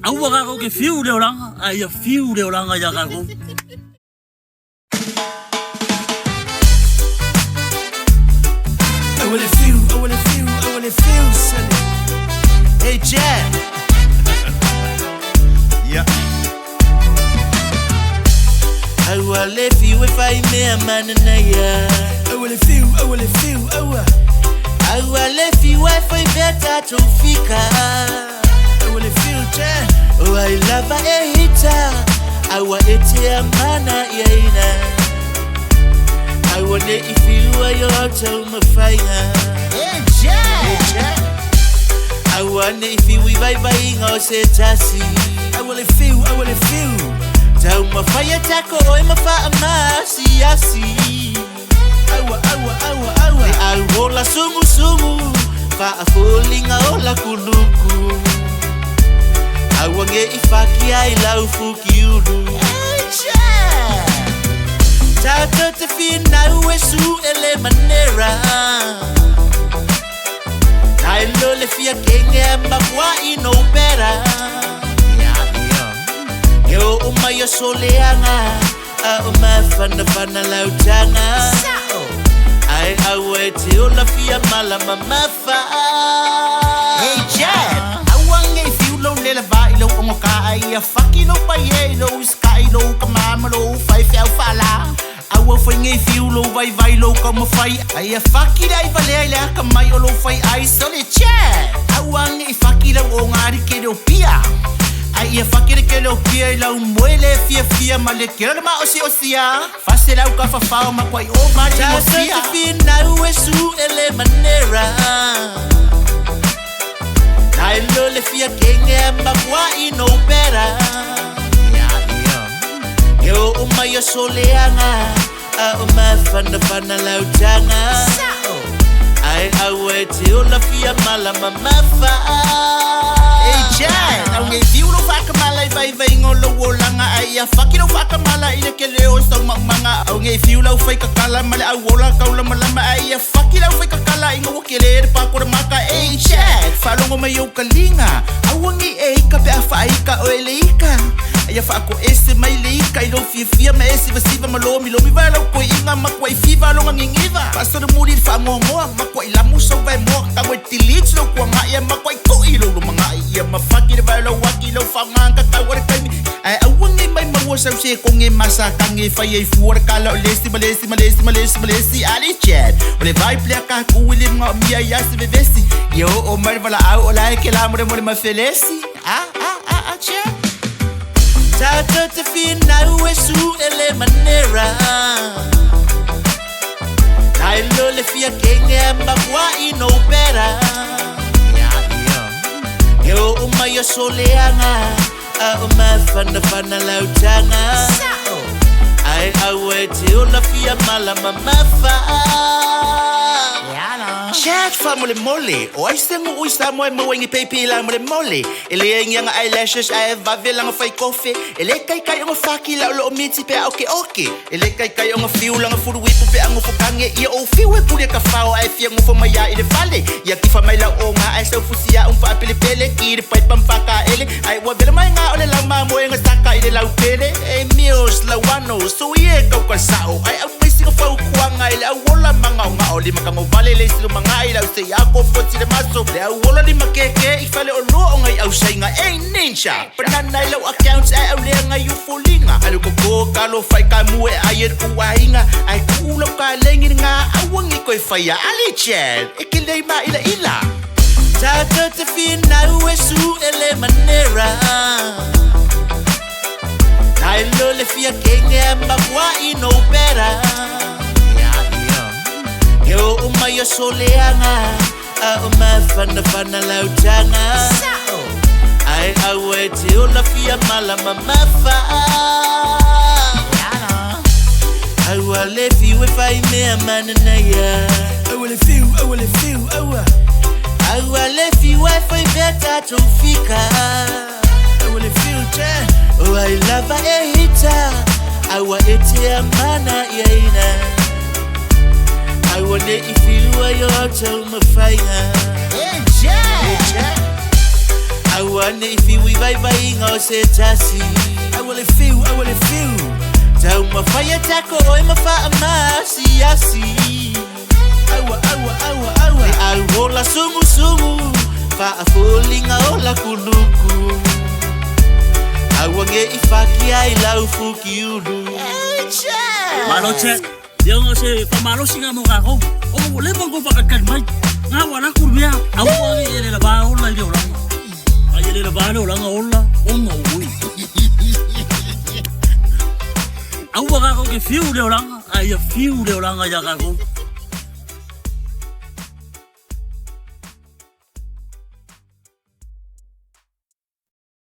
AUA kako ke fiu le oranga, ai a fiu le oranga ya kako. AUA le fiu, sonny. Hey, Jack. Yeah. AUA le fiu if I may a man in a year. AUA le fiu. AUA le fiu if I better to fika. AUA le fiu, Jack. Oh, I love a hita. AUA ete mana yaina. I wonder if you are your tell my fire. Hey, Jack. I wonder if you be buying or say tassi. AUA le fiu. Tell my fire taco or my fire mercy. I see. AUA. I roll a sumu. Fa a falling out la kuluku. I want get if I love you. Hey, Jack. Tata te fina uesu ele manera. I lole fia kenge mbakwa ino pera. Yo umaya soleanga, uma fana lautanga. I awete ola fia malama mafa. Hey, Jack. I want if you lo lele ba ilo omoka ai a fakino pa ye lo sky lo kamama lo fai fala. I will find a few low by low come fight. I a fucky die valley like a mile low fight. I saw the chair. I want a fucky low on Arcado Pia. I a fucky kilo Pia low muele fia malekil ma osia. Fast out of a farm quite over. Just a fin now a su ele manera. I love if you can't bakwa ino pera. Yo umaya soleanga, uma fana lautanga. I awete ola fia malama mafa. Hey, Jack, now if you don't fuck my life, I ngolo wolanga. I fucking don't fuck my life. Ile kele o sto manga. If you don't fake kala mala awola kaula malama. I fucking don't fake kala ingo kele pa ko maka. Hey, Jack, follow me yo kalinga. I wangi kape afa ika oeleika. Aya fa ko ese mai leika ilo fia me ese vasiva malomi vai lo ko inga makwa fiva lo ngingiva pastor mudir fa ngongo makwa ila muso vai mo ka mo tilit lo ko nga ya makwa ko ilo lo mga ya mafaki vai lo waki lo fa nganga ka war kai ai awangi mai mawo sa se ko ngi masa ka ngi fa ye fuor ka lo lesti malesi ali chat ole vai plea ka ku wilim nga mia ya se vesti yo o mar vala au ola ke la mo ma felesi chat. Tata te fina uesu ele manera. I lole fia kenge mbakwa ino pera. Yo umaya soleanga, uma fana lautanga. I awete ola fia malama mafa. Chat family mole. O ai stengo uista mo wengi pepe la mole. Ele yang eyelashes I va lang fai coffee. Ele kai ang faki la lo miti pe okay. Ele kai ang fiu lang fu wi pe ang fu kange ia o fiu e pure ka fao ai fia ngo maya ile vale. Ya ki fa mai la o nga ai so fusia fa pele ki de pai pam faka ele. Ai wa bela mai nga ole la ma mo nga saka ile la pele. E mios la wano so ye ka sao. Ai au misi ka fau kwanga ile wola manga nga ole makango vale le silo manga ile se ya ko foti de maso. Le wola di makeke ifale o lo ngai au sai nga e ninja. Panana lo accounts ai au le nga yu fulinga. Alu ko kalo fai ka mu e ai ku wainga. Ai ku lo ka lengi nga awangi ko fai ali chat. Ikile ma ila. Tata te fina uesu ele manera. I lole fia kenge mbakwa ino pera. Yo umaya soleanga, uma fana lautanga. I awete ola fia malama mafa. AUA le fiu if I may a man in a year. AUA le fiu. AUA le fiu if I better to fika. AUA le fiu, Jack. Oh, I love a hita. AUA ete mana yaina. I wonder if you are your tell my fire. Hey, Jack. AUA Wane ifiwi vai vai ngao se tasi. Aua le fiu, aua le fiu. Tau mawhaia tako oi mawha amasi asi. Aua, aua, aua, aua. Me au hola sungu sungu. Fa a fulinga ola kunuku. Aua nge ifaki ai lau fuki ulu. Malo che, yang se pamalo singa mo kako. O le mo pakat mai. Nga wala kurbia. Aua ele la ba ola le ola. Ai ele la ba ola nga ola. O mo ui. Aua kako ke fiu le ola. Ai fiu le ola nga ya kako.